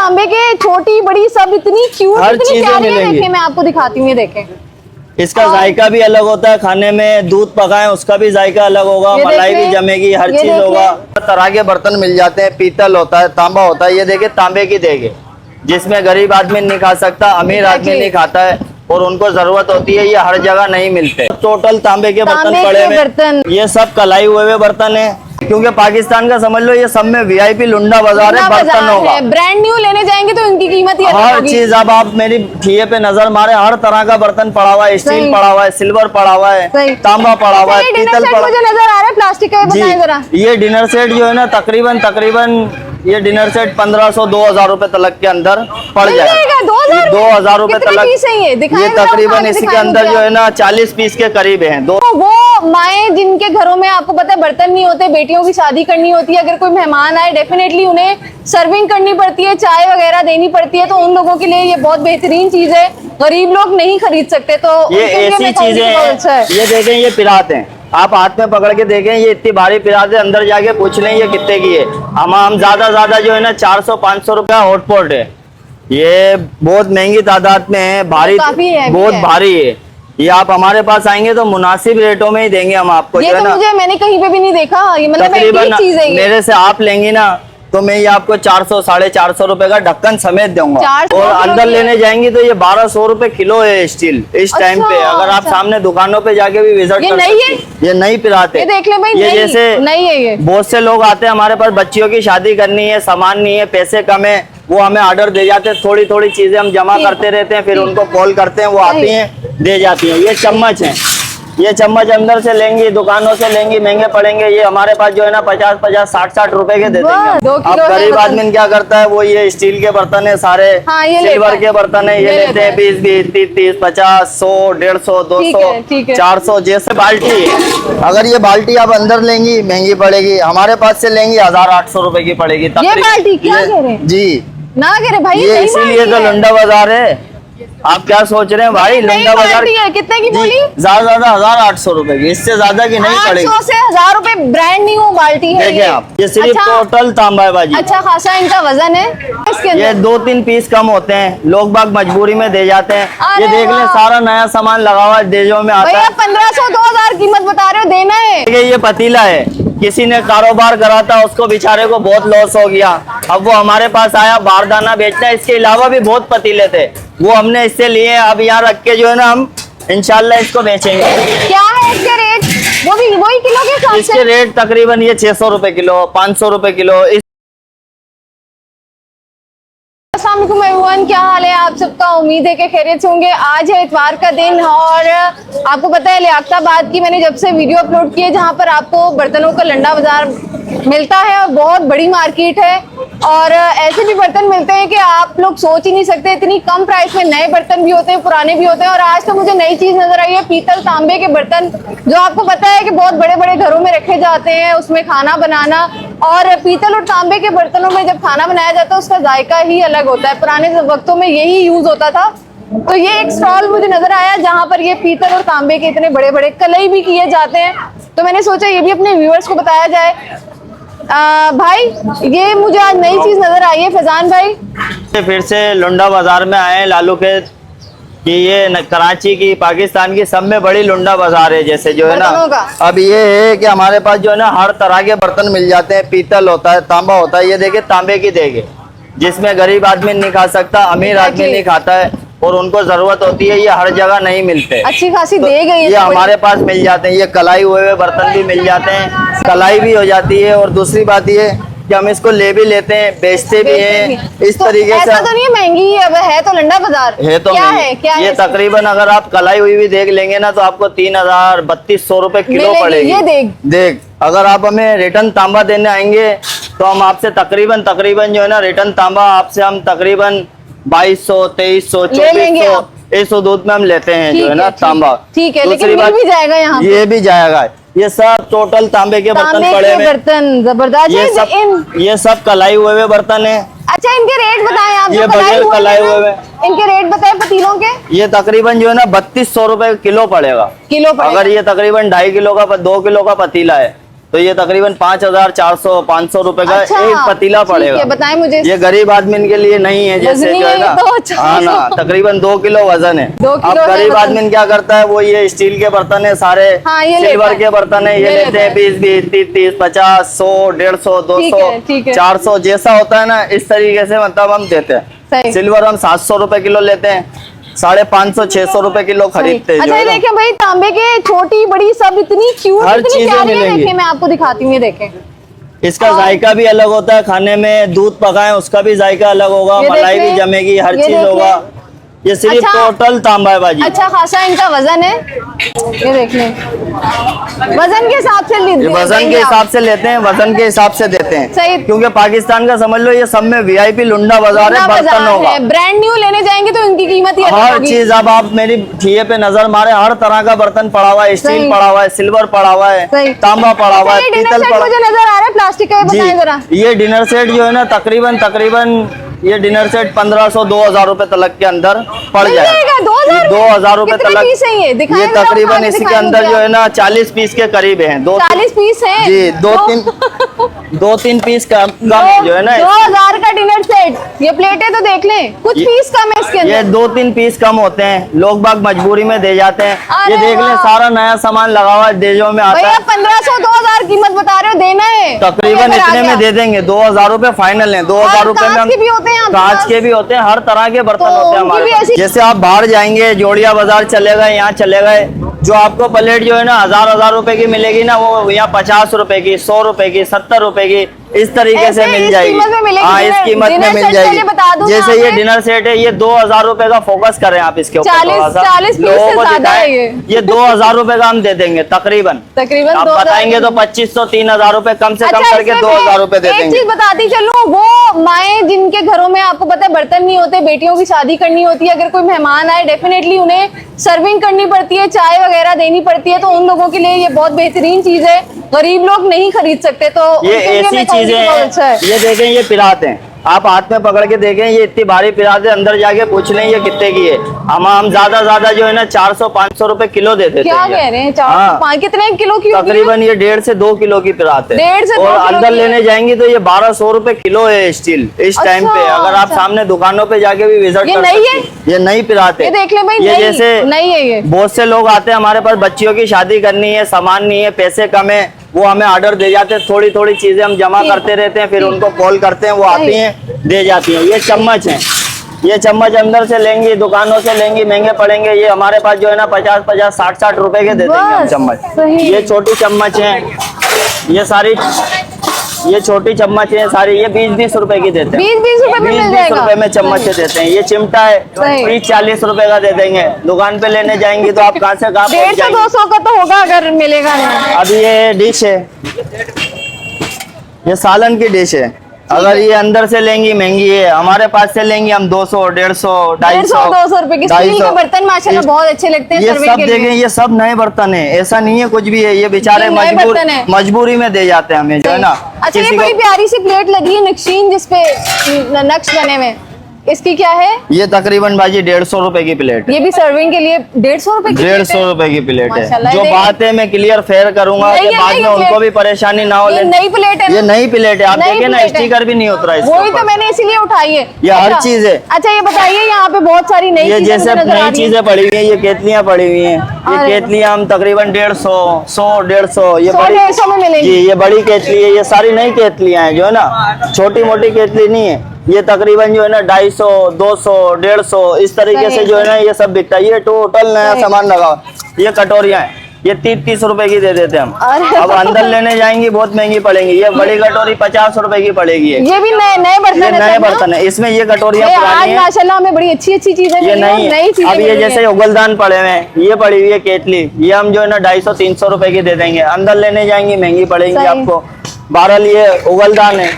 तांबे के, छोटी बड़ी सब इतनी क्यूट, हर इतनी चीजें प्यारी है। मिलेंगी। देखें मैं आपको दिखाती हूँ, ये देखें इसका जायका भी अलग होता है, खाने में दूध पकाएं उसका भी जायका अलग होगा, ये मलाई भी देखें, जमेगी, हर ये चीज देखें। होगा। हर तरह के बर्तन मिल जाते हैं, पीतल होता है, तांबा होता है। ये देखिए तांबे की देग है, जिसमें गरीब आदमी नहीं खा सकता, अमीर आदमी नहीं खाता है, और उनको जरूरत होती है, ये हर जगह नहीं मिलते। टोटल तांबे के बर्तन पड़े हुए, ये सब कलाई हुए बर्तन है, क्योंकि पाकिस्तान का समझ लो ये सब में वीआईपी लुंडा बाजार है बर्तनों का। ब्रांड न्यू लेने जाएंगे तो इनकी कीमत ही अलग हर होगी। चीज, अब आप मेरी ठिये पे नजर मारे, हर तरह का बर्तन पड़ा हुआ है, स्टील पड़ा हुआ है, सिल्वर पड़ा हुआ है, तांबा पड़ा हुआ है, पीतल पड़ा। मुझे नजर आ रहा है प्लास्टिक का, बताएं जरा। ये डिनर सेट जो है ना, तकरीबन ये डिनर सेट 1500-2000 रुपए तलक के अंदर पड़ जाएगा। 2000 रुपए तलक। ये तकरीबन इसके अंदर जो है ना 40 पीस के करीब है। तो वो माए जिनके घरों में आपको पता है बर्तन नहीं होते, बेटियों की शादी करनी होती है, अगर कोई मेहमान आए डेफिनेटली उन्हें सर्विंग करनी पड़ती है, चाय वगैरह देनी पड़ती है, तो उन लोगों के लिए ये बहुत बेहतरीन चीज है। गरीब लोग नहीं खरीद सकते, तो ये ऐसी चीजें हैं। ये देखें, ये पिरात हैं, आप हाथ में पकड़ के देखें, ये इतनी भारी पिरात है, अंदर जाके पूछ लें ये कितने की है। हम ज्यादा जो है ना 400-500 रुपया हॉटपॉट है। ये बहुत महंगी तादाद में है, भारी, बहुत भारी है। ये आप हमारे पास आएंगे तो मुनासिब रेटों में ही देंगे हम आपको। ये तो मुझे मैंने कहीं पे भी नहीं देखा, ये मतलब तकरीबन चीज है। मेरे से आप लेंगी ना तो मैं ये आपको 400-450 रुपए का ढक्कन समेत दूंगा, और अंदर लेने जाएंगे तो ये 1200 रुपए किलो है स्टील इस टाइम पे। अगर आप सामने दुकानों पे जाके भी विजिट कर सकते हैं, ये नई पिरात है। ये देख ले भाई, ये जैसे नहीं है, ये बहुत से लोग आते हैं हमारे पास, बच्चियों की शादी करनी है, सामान नहीं है, पैसे कम है, वो हमें ऑर्डर दे जाते हैं, थोड़ी थोड़ी चीजें हम जमा करते रहते हैं, फिर उनको कॉल करते हैं, वो आती हैं दे जाती हैं। ये चम्मच है, ये चम्मच अंदर से लेंगी, दुकानों से लेंगी, महंगे पड़ेंगे। ये हमारे पास जो है ना 50-50, 60-60 रुपए के देते हैं। अब गरीब आदमी क्या करता है, वो ये स्टील के बर्तन है सारे, सिल्वर के बर्तन है, ये लेते हैं 20-20, 30-30, 50, 100, 150, 200, 400। जैसे बाल्टी है, अगर ये बाल्टी आप अंदर लेंगी महंगी पड़ेगी, हमारे पास से लेंगी 1800 रुपए की पड़ेगी। ये बाल्टी क्या कह रहे हैं? जी ना कह रहे भाई, ये इसीलिए तो लुंडा बाजार है। आप क्या सोच रहे हैं भाई, लुंडा बाजार कितने की बोली? ज्यादा 1800 रुपए की, इससे ज्यादा की नहीं पड़ेगी। 800 से 1000 रुपए ब्रांड न्यू बाल्टी है। देखिए आप, ये सिर्फ टोटल तांबा है बाजी। अच्छा खासा इनका वजन है इसके अंदर। ये 2-3 पीस कम होते हैं, लोग बाग मजबूरी में दे जाते हैं। ये देख लें, सारा नया सामान लगा हुआ है, देजों में आता है। 1500-2000 कीमत बता रहे हो, देना है। देखिए ये पतीला है, किसी ने कारोबार करा था, उसको बेचारे को बहुत लॉस हो गया, अब वो हमारे पास आया बारदाना बेचना। इसके अलावा भी बहुत पतीले थे, वो हमने इससे लिए, अब यहाँ रख के जो है ना हम इंशाल्लाह इसको बेचेंगे। क्या है इसके रेट? वो भी वही किलो के हिसाब से? इसके रेट तकरीबन ये 600 रुपए किलो, 500 रुपए किलो। अस्सलाम वालेकुम एवरीवन, क्या हाल है आप सबका? उम्मीद है कि खैरियत से होंगे। आज है इतवार का दिन, और आपको पता है लियाकताबाद की मैंने जब से वीडियो अपलोड की है, जहां पर आपको बर्तनों का लंडा बाजार मिलता है, और बहुत बड़ी मार्केट है, और ऐसे भी बर्तन मिलते हैं कि आप लोग सोच ही नहीं सकते। इतनी कम प्राइस में नए बर्तन भी होते हैं, पुराने भी होते हैं। और आज तो मुझे नई चीज नजर आई है, पीतल तांबे के बर्तन, जो आपको पता है कि बहुत बड़े बड़े घरों में रखे जाते हैं, उसमें खाना बनाना। और पीतल और तांबे के बर्तनों में जब खाना बनाया जाता है उसका जायका ही अलग होता है। पुराने वक्तों में यही यूज होता था। तो ये एक स्टॉल मुझे नजर आया जहां पर ये पीतल और तांबे के इतने बड़े बड़े कलई भी किए जाते हैं, तो मैंने सोचा ये भी अपने व्यूअर्स को बताया जाए। भाई ये मुझे आज नई चीज नजर आई है, फैजान भाई फिर से लुंडा बाजार में आए लालू के, कि ये कराची की, पाकिस्तान की सब में बड़ी लुंडा बाजार है। जैसे जो है ना, अब ये है कि हमारे पास जो है ना हर तरह के बर्तन मिल जाते हैं, पीतल होता है, तांबा होता है। ये देखिए तांबे की देग है, जिसमें गरीब आदमी नहीं खा सकता, अमीर आदमी नहीं खाता है, और उनको जरूरत होती है, ये हर जगह नहीं मिलते। अच्छी खासी देग है ये हमारे पास मिल जाते हैं। ये कलाई हुए बर्तन भी मिल जाते हैं, कलाई भी हो जाती है। और दूसरी बात ये कि हम इसको ले भी लेते हैं, बेचते भी हैं इस तरीके से। ऐसा तो नहीं महंगी है, अब है तो लंडा बाजार है तो क्या है, क्या ये है? तकरीबन अगर आप कलाई हुई भी देख लेंगे ना तो आपको 3000-3200 रुपए किलो पड़ेगी। ये देख अगर आप हमें रिटर्न तांबा देने आएंगे तो हम आपसे तकरीबन जो है ना रिटर्न तांबा आपसे हम तकरीबन 2200, 2300, 2400 इस हदूद में हम लेते हैं जो है ना तांबा। ठीक है, लेकिन मिल भी जाएगा यहाँ, ये भी जाएगा। ये सब टोटल तांबे के बर्तन पड़े हुए, बर्तन जबरदस्त। ये सब कलाई हुए बर्तन है। अच्छा इनके रेट बताएं आप? ये बगैर कलाई हुए इनके रेट बताएं पतीलों के। ये तकरीबन जो है ना 3200 रुपए किलो पड़ेगा। किलो अगर ये तकरीबन 2.5 किलो का 2 किलो का पतीला है तो ये तकरीबन 5,400-500 रुपए का अच्छा, एक पतीला ठीक है, पड़ेगा। बताएं मुझे। ये गरीब आदमी के लिए नहीं है, जैसे वजनी जो है है ना, ये तो, अच्छा। हाँ ना, तकरीबन 2 किलो वजन है। 2 अब किलो है गरीब वजन। आदमी क्या करता है, वो ये स्टील के बर्तन है सारे, हाँ, ये सिल्वर लेता के है। बर्तन है, ये ये लेते हैं लेता है। 20-20, 30-30, 50, 100, 150, 200, ठीक है। 400, जैसा होता है ना, इस तरीके से मतलब हम देते सही। हैं। सिल्वर हम 700 रुपए किलो लेते हैं, 550-600 रुपए किलो खरीदते हैं। अच्छा, ये देखें भाई, तांबे के छोटी बड़ी सब इतनी क्यूट, हर इतनी चीजें प्यारी है। मिलेंगी। देखें, मैं आपको दिखाती हूँ, ये देखें, इसका जायका भी अलग होता है, खाने में दूध पकाएं उसका भी जायका अलग होगा, ये देख मलाई भी लें, जमेगी, हर ये चीज देख होगा। लें। ये सिर्फ अच्छा। टोटल तांबा है बाजी। अच्छा खासा इनका वजन है, ये देख लें, वजन के हिसाब से ये वजन के हिसाब से लेते हैं, वजन के हिसाब से देते सही। हैं, क्योंकि पाकिस्तान का समझ लो ये सब में VIP लुंडा बाजार है बर्तनों का। ब्रांड न्यू लेने जाएंगे तो इनकी कीमत ही अलग हर होगी। चीज, अब आप मेरी ठिये पे नजर मारे, हर तरह का बर्तन पड़ा हुआ है, सही। स्टील पड़ा हुआ है, सिल्वर पड़ा हुआ है, सही। तांबा पड़ा हुआ है, अच्छा, ये डिनर पीतल सेट पड़ा। मुझे नजर आ रहा है प्लास्टिक का, ये बताएं जरा। जी, ये डिनर सेट जो है ना, तकरीबन ये डिनर सेट 1500-2000 रुपए तक के अंदर पड़ मिल जाएगा। जाएगा 2000 2000 रुपए कितने तक। पीस है ये? दिखाएं ये जरा, उठा तकरीबन के इसके दिखाएं अंदर मुझे जो है आप। ना 40 पीस के करीब है। 40 पीस है जी, 2-3 पीस कम जो है ना, 2000 का डिनर सेट। ये प्लेटें तो देख लें, कुछ पीस कम है इसके ये अंदर। 2-3 पीस कम होते हैं, लोग बाग मजबूरी में दे जाते हैं। अरे ये देख लें, वाह। सारा नया सामान लगा हुआ है, देजों में आता भैया है। 1500-2000 कीमत बता रहे हो, देना है तकरीबन तो ये फिर आ इतने में गया। दे देंगे, 2000 रुपए फाइनल है। 2000 और रुपए में कांच के भी होते हैं आपके कांच पास? के भी होते हैं, हर तरह के बर्तन तो होते हैं उनकी हमारे भी पास। ऐसी- जैसे आप बाहर जाएंगे, जोड़िया बाजार चले गए, यहाँ चले गए, जो आपको प्लेट जो है ना 1000 रुपए की मिलेगी ना, वो यहाँ 50 रुपए की, 100 रुपए की, 70 रुपए की, इस तरीके से ऐसे मिल इस जाएगी। कीमत में मिलेगी। हाँ, इस डिनर- कीमत में डिनर मिल सेट जाएगी। पहले बता दूं जैसे मैं ये आपने। डिनर सेट है, ये 2000 रुपए का फोकस करें आप इसके ऊपर 40 थोड़ा सा, 40 पीस लोगों से को ज्यादा दिखाएं। है ये। ये 2000 रुपए का हम दे देंगे तकरीबन। आप 2000 बताएंगे तो 2500-3000 रुपए कम से कम अच्छा, करके इसमें 2000 रुपए दे एक देंगे। चीज बताती चलूं, वो माएं जिनके घरों में आपको पता है बर्तन नहीं होते, बेटियों की शादी करनी होती है, अगर कोई मेहमान आए डेफिनेटली उन्हें सर्विंग करनी पड़ती है, चाय वगैरह देनी पड़ती है, तो उन लोगों के लिए ये बहुत बेहतरीन चीज है। गरीब लोग नहीं खरीद सकते, तो ये उनके लिए ऐसी मैं कहूंगी चीजें कि बहुत हैं। अच्छा है। ये देखें, ये पिरात हैं, आप हाथ में पकड़ के देखें, ये इतनी भारी पिरात है, अंदर जाके पूछ लें ये कितने की है। हम ज्यादा जो है ना 400-500 रुपए किलो दे देते क्या हैं। कह रहे हैं? हाँ। 4 कितने किलो की होगी? तकरीबन ये 1.5 से 2 किलो की पिरात है। 1.5 से 2 और किलो अंदर की है। लेने जाएंगी तो ये 1200 रुपए किलो है स्टील इस टाइम पे। अच्छा, अगर आप अच्छा। सामने दुकानों पे जाके भी विजिट ये कर नई सकते हैं। ये नई पिरात है। ये देख ले भाई, ये नई- जैसे नई है ये। बहुत से लोग आते हैं हमारे पास, बच्चियों की शादी करनी है, सामान नहीं है, पैसे कम है, वो हमें ऑर्डर दे जाते हैं, थोड़ी थोड़ी चीजें हम जमा ठीक। करते रहते हैं, फिर ठीक। उनको कॉल करते हैं, वो आती सही। हैं, दे जाती हैं। ये चम्मच है, ये चम्मच अंदर से लेंगी, दुकानों से लेंगी, महंगे पड़ेंगे। ये हमारे पास जो है ना 50-50, 60-60 रुपए के दे देंगे हम बस, चम्मच। सही। ये छोटी चम्मच है, ये सारी, ये छोटी चम्मच है सारी, ये 20-20 रुपए की देते हैं। 20-20 रुपए में मिल 20-20 जाएगा। रुपए में चम्मच से देते हैं। ये चिमटा है, सही। 30-40 रुपए का दे देंगे। दुकान पे लेने जाएंगी तो आप कहाँ से कहाँ पहुंच 150-200 का तो होगा अगर मिलेगा नहीं। अब ये डिश है, ये सालन की डिश है। अगर ये अंदर से लेंगी महंगी है, हमारे पास से लेंगी हम 200, 150, 250, 150-200 रुपए की स्टील के बर्तन माशाल्लाह बहुत अच्छे लगते हैं ये सर्विंग सब के देखें, लिए। ये सब नए बर्तन है, ऐसा नहीं है कुछ भी है। ये बेचारे ये नए बर्तन है। मजबूरी में दे जाते हैं हमें, जो है ना। अच्छा, ये किसी बड़ी को प्यारी सी प्लेट लगी है नक्शीन, जिसपे नक्श बने हुए, इसकी क्या है? ये तकरीबन बाजी 150 रुपए की प्लेट है। ये भी सर्विंग के लिए 150 रुपए की प्लेट है? 150 रुपए की प्लेट है। माशाल्लाह, जो ये बात है मैं क्लियर फेयर करूंगा नहीं, कि ये बाद नई में उनको प्लेट- भी परेशानी ना हो। ये नई प्लेट है ना? ये नई प्लेट है, आप नई देखें ना, प्लेट है। स्टिकर भी नहीं उतरा इसके वही ऊपर। तो मैंने इसीलिए उठाई है। ये हर अच्छा, चीज है। अच्छा ये बताइए, यहाँ पे बहुत सारी नई ये चीजें जैसे मुझे नजर आ नई रही हैं। चीजें पड़ी हुई हैं, ये केतलियां पड़ी हुई हैं। ये अरे। केतलियां हम तकरीबन 150, 100, 150, ये 100-150 में मिलेंगी। जी, ये बड़ी केतली है। ये सारी नई केतलियां हैं, जो है ना, छोटी मोटी केतली नहीं है। ये तकरीबन जो है ना 250, 200, 150 इस तरीके सही से जो है ना ये सब बिकता है। ये टोटल नया सही। सामान लगा हुआ है। ये कटोरियां हैं, ये 30-30 रुपए की दे देते हैं हम। अरे। अब अंदर लेने जाएंगी बहुत महंगी पड़ेंगी। ये बड़ी कटोरी 50 रुपए की पड़ेगी। ये भी नए नए बर्तन ये है नए सब ना? बर्तन है, इसमें ये कटोरियां ये आज पुरानी हैं। माशाल्लाह हमें बड़ी अच्छी अच्छी चीजें ये मिली हैं, नहीं नई है। चीजें अब मिल ये रही जैसे हैं। उगलदान पड़े हुए हैं, ये पड़ी हुई है केतली, ये हम जो है ना 250-300 रुपए की दे देंगे। अंदर लेने जाएंगी महंगी पड़ेंगी सही। आपको। 12 लिए उगलदान है,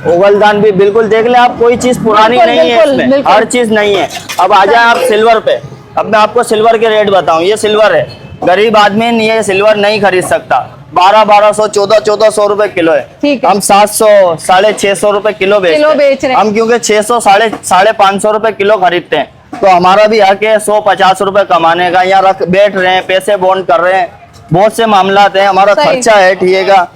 उगलदान भी बिल्कुल देख ले आप, कोई चीज पुरानी बिल्कुल, नहीं है बिल्कुल, इसमें, बिल्कुल। हर चीज नहीं है। अब आ जाए आप सिल्वर पे। अब मैं आपको सिल्वर के रेट बताऊं, ये सिल्वर है, गरीब आदमी ये सिल्वर नहीं खरीद सकता। 1200, 1400 रुपए किलो है। ठीक है। हम 700, 650 रुपए किलो बेच रहे हैं। हम, क्योंकि 600, 550 रुपए किलो खरीदते हैं, तो हमारा भी हक है 100-50 रुपए कमाने का। यहाँ बैठ रहे हैं, पैसे बॉन्ड कर रहे हैं, बहुत से मामलात हैं, हमारा सही। खर्चा है, ठीक है का।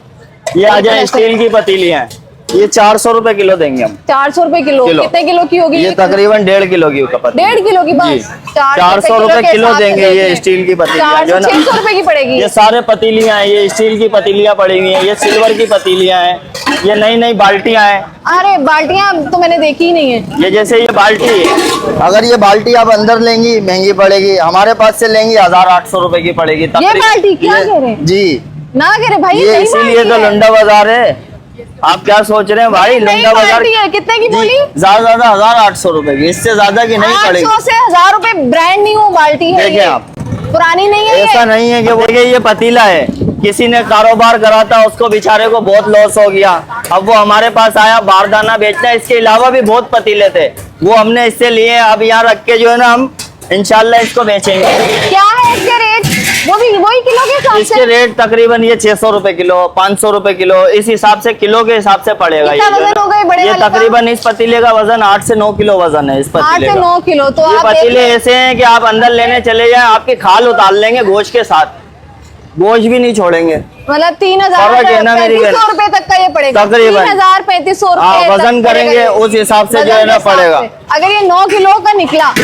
ये आ जाए स्टील की पतीलियां हैं, ये 400 रुपए किलो देंगे हम। 400 रुपए किलो। कितने किलो की होगी ये तकरीबन 1.5 किलो की पतीली। 1.5 किलो की बस। 400 रुपए किलो देंगे ये स्टील की पतीलियां जो है ना। 600 रुपए की पड़ेगी। ये सारे पतीलियां हैं, ये स्टील की पतीलियां पड़ी हुई हैं, ये सिल्वर की पतीलियां हैं, ये नई नई बाल्टियां हैं। अरे बाल्टियां तो मैंने देखी ही नहीं है। ये जैसे ये बाल्टी है, अगर ये बाल्टी आप अंदर लेंगी महंगी पड़ेगी, हमारे पास से लेंगी 1800 रुपए की पड़ेगी। ये बाल्टी क्या कह रहे हैं? जी ना कह रहे भाई, ये नई इसीलिए बाल्टी तो है। लंडा बाजार है। आप क्या सोच रहे हैं भाई, नई लंडा बाजार बाल्टी है, कितने की बोली? ज्यादा 1800 रुपए की, इससे ज्यादा की नहीं पड़ेगी। 800 से 1000 रुपए ब्रांड न्यू बाल्टी है। देखिए ये आप, पुरानी नहीं है ऐसा ये। नहीं है कि देखिए ये पतीला है, किसी ने कारोबार करा था, उसको बेचारे को बहुत लॉस हो गया, अब वो हमारे पास आया बारदाना बेचना। इसके अलावा भी बहुत पतीले थे, वो हमने इससे लिए, अब यहाँ रख के जो है ना हम इंशाल्लाह इसको बेचेंगे। क्या है इसके रेट? वो भी वही किलो के हिसाब इसके से? रेट तकरीबन ये 600 रुपए किलो, 500 रुपए किलो, इस हिसाब से किलो के हिसाब से पड़ेगा। कितना वजन होगा ये बड़े ये वाले का? तकरीबन इस पतीले का वजन 8 से 9 किलो वजन है इस 8 पतीले से का। 9 किलो। तो ये आप देख पतीले लें। ऐसे हैं कि आप अंदर लेने चले जाएं, आपकी खाल उतार लेंगे गोश्त के साथ, गोश्त भी नहीं छोड़ेंगे। मतलब 3000 फर्क है ना मेरी बहन। 3500 रुपए तक का ये पड़ेगा। तकरीबन 3000-3500 रुपए हाँ, तक वजन पड़ेगा करेंगे ये। उस हिसाब से जो है वजन ना के हिसाब पड़ेगा। से। अगर ये 9 किलो का निकला,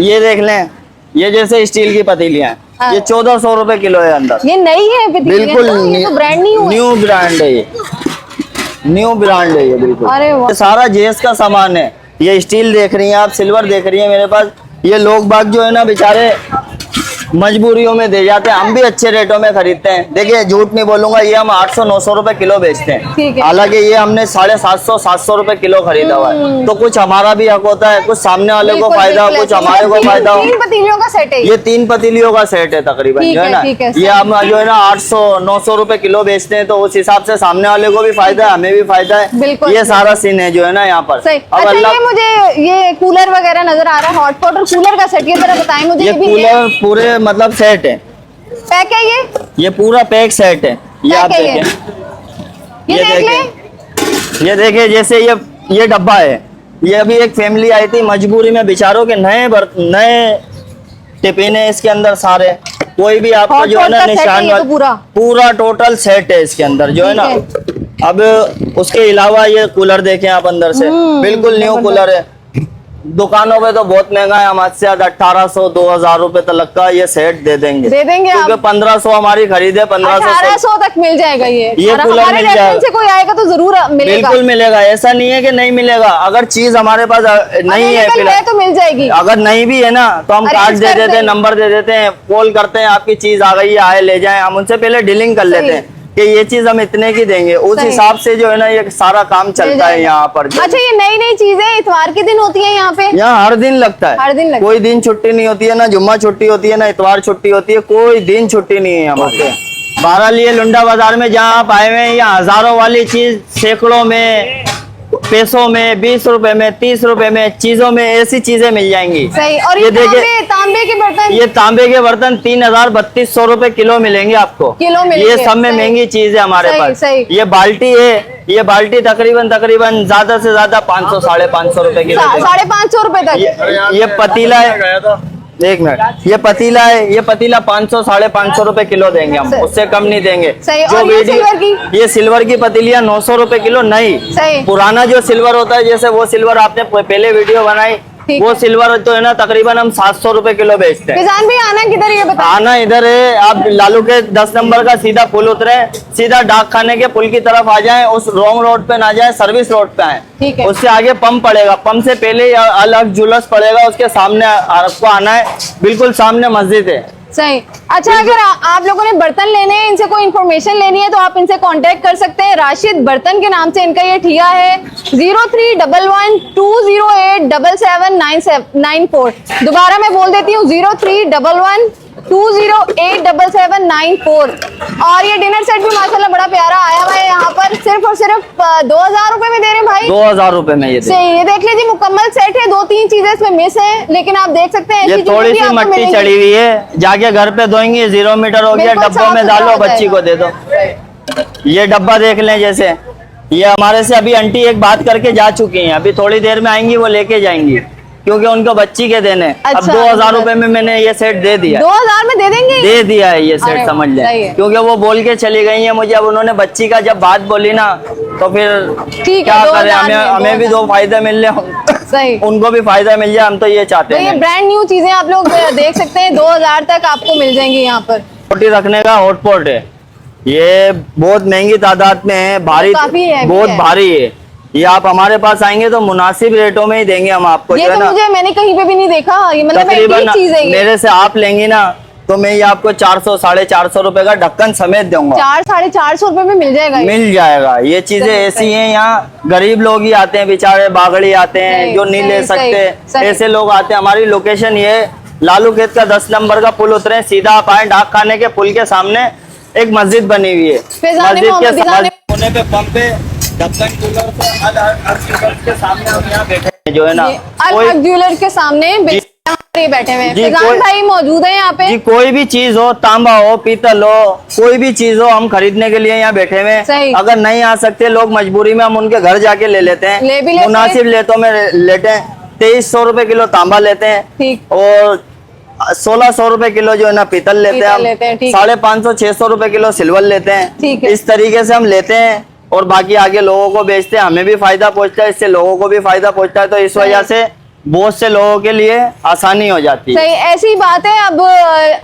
ये देख लें, ये जैसे स्टील की पतीलियां हैं, हाँ। ये 1400 रुपए किलो है अंदर। ये नई है पतीलियां बिल्कुल तो? ये तो ब्रांड न्यू है। न्यू ब्रांड है, ये न्यू ब्रांड है ये बिल्कुल। अरे वाह। ये सारा जेस का सामान है, ये स्टील देख रही हैं आप, सिल्वर देख रही हैं मेरे पास। ये लोग बाग जो है ना बेचारे मजबूरियों में दे जाते हैं, हम भी अच्छे रेटों में खरीदते हैं। देखिए झूठ नहीं बोलूंगा, ये हम 800-900 रुपए किलो बेचते ठीक हैं, है। हालांकि ये हमने 750-700 रुपए किलो खरीदा हुआ है। तो कुछ हमारा भी हक होता है, कुछ सामने वाले को बिल्कुल, फायदा हो, बिल्कुल कुछ ऐसे। हमारे को तीन- फायदा हो। 3 पतीलियों का सेट है ये 3 पतीलियों का सेट है तकरीबन ठीक जो है है, ना। ठीक है, ये हम जो है ना 800-900 रुपए किलो बेचते हैं, तो उस हिसाब से सामने वाले को भी फायदा है, हमें भी फायदा है। बिल्कुल। ये सारा सीन है जो है ना यहाँ पर। सही। अब अच्छा अल्लाह, ये मुझे ये कूलर वगैरह नजर आ रहा है, हॉटपॉट और कूलर का सेट, ये जरा बताएं मुझे। ये भी कूलर पूरे मतलब सेट है, पैक है ये? ये पूरा पैक सेट है। ये आप पैक है ये? देखें, ये देख लें। ये देखिए जैसे ये डब्बा है, ये अभी एक फैमिली आई थी मजबूरी में, बेचारों के नए टिफिन है इसके अंदर सारे, कोई भी आपको जो है हॉट ना पॉट का सेट है निशान ये तो पूरा? टोटल सेट है इसके अंदर जो है ना। अब उसके अलावा ये कूलर देखें आप अंदर से, बिल्कुल न्यू कूलर है। दुकानों पे तो बहुत महंगा है, हमारे से 1800-2000 रुपए तक का ये सेट दे देंगे। दे देंगे क्योंकि आप? 1500 हमारी खरीदे, 1500 1800 तक मिल जाएगा ये। और कूलर हमारे मिल जाएगा। रेफरेंस से कोई आएगा तो जरूर मिलेगा। बिल्कुल मिलेगा, ऐसा नहीं है कि नहीं मिलेगा। अगर चीज हमारे पास नहीं है Available फिलहाल, तो मिल जाएगी। अगर नहीं भी है ना तो हम Arrange कार्ड दे कर देते हैं, देंगे। नंबर दे देते हैं, कॉल करते हैं, आपकी चीज आ गई है, आए ले जाएं। हम उनसे पहले डीलिंग कर लेते हैं कि ये चीज हम इतने की देंगे, उस सही। हिसाब से जो है ना ये सारा काम चलता है यहाँ पर। अच्छा ये नई नई चीजें इतवार के दिन होती है यहाँ पे? यहाँ हर दिन लगता है, हर दिन लगता है। कोई दिन छुट्टी नहीं होती है, ना जुम्मा छुट्टी होती है, ना इतवार छुट्टी होती है, कोई दिन छुट्टी नहीं है हमारे। बहरहाल ये लुंडा बाजार में जहाँ आप आए हुए हैं, यहाँ हजारों वाली चीज सैकड़ों में, पैसों में, 20 रुपए में, 30 रुपए में, चीजों में ऐसी चीजें मिल जाएंगी। सही। और ये देखिए, तांबे के बर्तन? ये तांबे के बर्तन 3000-3200 रुपए किलो मिलेंगे आपको। किलो मिलेंगे। ये सब में सही। महंगी चीज है हमारे सही, पास। सही। ये बाल्टी है, ये बाल्टी तकरीबन ज्यादा से ज्यादा 500-550 रुपए की। 550 रुपए तक? ये पतीला है, एक मिनट, ये पतीला है, ये पतीला 500-550 रुपए किलो देंगे हम, सही। उससे कम नहीं देंगे। सही। और ये सिल्वर की? ये सिल्वर की पतीलियां 900 रुपए किलो नहीं। सही। पुराना जो सिल्वर होता है, जैसे वो सिल्वर आपने पहले वीडियो बनाई, ठीक वो है। सिल्वर तो है ना तकरीबन हम 700 रुपए किलो बेचते हैं। किसान भी आना किधर ये बताएं? आना इधर है, आप लालू के 10 नंबर का सीधा पुल उतरे, सीधा डाक खाने के पुल की तरफ आ जाएं, उस रॉन्ग रोड पे ना जाएं, सर्विस रोड पे आए। ठीक है। उससे आगे पंप पड़ेगा, पंप से पहले अलग जुलस पड़ेगा, उसके सामने आपको आना है, बिल्कुल सामने मस्जिद है। सही। अच्छा अगर आप लोगों ने बर्तन लेने हैं, इनसे कोई इन्फॉर्मेशन लेनी है तो आप इनसे कांटेक्ट कर सकते हैं। राशिद बर्तन के नाम से इनका ये ठिया है। 0311-208-7794। दोबारा मैं बोल देती हूँ 0311-208-7794। और ये डिनर सेट भी माशाल्लाह बड़ा प्यारा आया हुआ है यहाँ पर, सिर्फ और सिर्फ 2000 रुपए में दे रहे हैं भाई। 2000 रुपए में ये सही। ये देख लीजिए मुकम्मल सेट है, 2-3 चीजें इसमें मिस है, लेकिन आप देख सकते हैं ये ऐसी थोड़ी चीजें भी सी आपको मट्टी मिलेंगी। चढ़ी हुई है, जाके घर पे धोएंगे, 0 मीटर हो गया, बिल्कुल डब्बों में साफ सुथरा डालो, हो बच्ची जाएगा। को दे दो। ये डब्बा देख लें, जैसे ये हमारे से अभी आंटी एक बात करके जा चुकी हैं, अभी थोड़ी देर में आएंगी, वो लेके जाएंगी। क्योंकि उनको बच्ची के देने। अब अच्छा, 2000 रुपए में मैंने ये सेट दे दिया। 2000 में दे देंगे? दे दिया है ये अरे सेट, समझ सही ले, है। क्योंकि वो बोल के चली गई है मुझे। अब उन्होंने बच्ची का जब बात बोली ना, तो फिर ठीक है, क्या 2000 करें, में, हमें भी 2000 दो फायदे मिल रहे, सही। उनको भी फायदा मिल जाए, हम तो ये चाहते तो ये हैं। ब्रांड न्यू चीजें आप लोग देख सकते हैं, 2000 तक आपको मिल जाएंगी यहाँ पर। रोटी रखने का हॉटपॉट है, ये बहुत महंगी तादाद में है, भारी, काफी heavy बहुत है। भारी है। ये आप हमारे पास आएंगे तो मुनासिब रेटों में ही देंगे हम आपको, ये जो है तो ना। मुझे, मैंने कहीं पे भी नहीं देखा, ये मतलब तकरीबन एंटीक चीज है ये। मेरे से आप लेंगी ना तो मैं ये आपको 400 450 रुपए का ढक्कन समेत दूंगा। 400-450 रुपए में मिल जाएगा ये? मिल जाएगा। ये चीजें सही, ऐसी सही। हैं, यहाँ गरीब लोग ही आते हैं बेचारे, बागड़ी आते हैं सही, जो नहीं ले सही, सकते, सही। ऐसे लोग आते हैं। हमारी लोकेशन ये लालू खेत का 10 नंबर का पुल उतरे, सीधा आप आए, डाक खाने के पुल के सामने एक मस्जिद बनी हुई है, फिजाने मोहम्मद, फिजाने- कोने पे पंप पे ढक्कन कूलर से हर कूलर के सामने हम यहाँ बैठे हैं, जो है ना। ये अल-हक ज्वेलर के सामने ये बैठे हुए हैं। जी, फिजान कोई- भाई मौजूद है यहाँ पे। जी, कोई भी चीज हो, तांबा हो, पीतल हो, कोई भी चीज हो, हम खरीदने के लिए यहाँ बैठे हुए सही। हैं। अगर नहीं आ सकते लोग मजबूरी में, हम उनके घर जाके ले लेते हैं, ले भी लेते हैं। मुनासिब लेतों में लेते हैं। 2300 रुपए किलो तांबा लेते हैं, ठीक। और 1600 रुपए किलो जो है ना पीतल लेते पीतल लेते हैं, हैं, ठीक। 550 600 रुपए किलो सिल्वर लेते हैं। ठीक है। इस तरीके से हम लेते हैं और बाकी आगे लोगों को बेचते हैं, हमें भी फायदा पहुंचता है, इससे लोगों को भी फायदा पहुंचता है। तो इस वजह से बहुत से लोगों के लिए आसानी हो जाती है। सही, ऐसी बात है। अब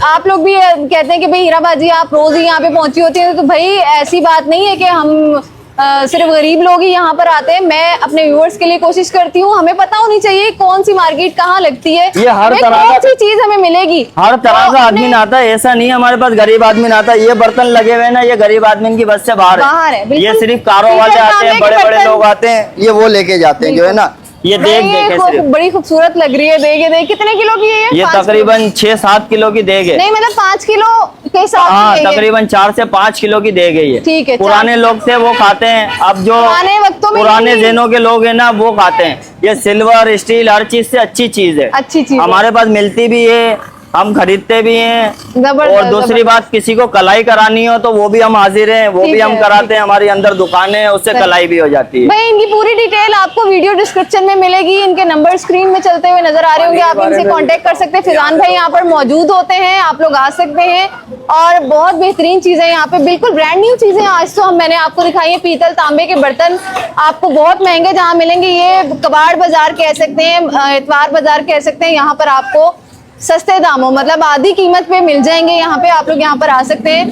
आप लोग भी कहते हैं कि भाई हीरा बाजी आप रोज ही यहाँ पे पहुंची होती है, तो भाई ऐसी बात नहीं है कि हम सिर्फ गरीब लोग ही यहाँ पर आते हैं। मैं अपने व्यूअर्स के लिए कोशिश करती हूँ, हमें पता होनी चाहिए कौन सी मार्केट कहाँ लगती है, ये हर तरह कौन का- सी चीज हमें मिलेगी। हर तरह तो का अपने- आदमी आता है, ऐसा नहीं है हमारे पास गरीब आदमी आता है। ये बर्तन लगे हुए हैं ना, ये गरीब आदमी की बस से बाहर बाहर है, बिल्कुल। ये सिर्फ कारों वाले पीतल आते हैं, तांबे बड़े के बड़े बर्तन। लोग आते हैं, ये वो लेके जाते हैं, जो है ना। ये देख नहीं, देखे खूब सिर्फ बड़ी खूबसूरत लग रही है। देख कितने किलो की है ये 5 तकरीबन 6-7 किलो की देग किलो? है। नहीं मतलब 5 किलो के हिसाब हाँ, से है ये। तकरीबन 4 से 5 किलो की देग है ये। ठीक है, पुराने लोग थे वो खाते हैं, अब जो पुराने वक्तों में पुराने नहीं- जेनों के लोग हैं ना वो खाते हैं। ये सिल्वर स्टील हर चीज से अच्छी चीज है, अच्छी चीज है। हमारे पास मिलती भी है, हम खरीदते भी हैं। जबरदस्त, और दूसरी जबरदस्त। बात, किसी को कलाई करानी हो तो वो भी हम हाजिर हैं, वो ठीक भी हम है, कराते ठीक हैं। हमारी अंदर दुकानें हैं, उससे सही। कलाई भी हो जाती है। भाई इनकी पूरी डिटेल आपको वीडियो डिस्क्रिप्शन में मिलेगी, इनके नंबर स्क्रीन में चलते हुए नजर आ रहे होंगे, आप इनसे कांटेक्ट कर सकते हैं। फिजान भाई यहाँ पर मौजूद होते हैं, आप लोग आ सकते हैं। और बहुत बेहतरीन चीजें यहाँ पे, बिल्कुल ब्रांड न्यू चीजें आज तो मैंने आपको दिखाई है। पीतल तांबे के बर्तन आपको बहुत महंगे जहाँ मिलेंगे, ये कबाड़ बाजार कह सकते हैं, इतवार बाजार कह सकते हैं, यहाँ पर आपको सस्ते दामों, मतलब आधी कीमत पे मिल जाएंगे यहाँ पे। आप लोग यहाँ पर आ सकते हैं।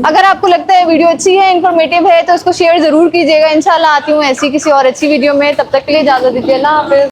अगर आपको लगता है वीडियो अच्छी है, इन्फॉर्मेटिव है, तो इसको शेयर जरूर कीजिएगा। इंशाल्लाह आती हूँ ऐसी किसी और अच्छी वीडियो में, तब तक के लिए इजाजत दीजिए, अल्लाह हाफिज।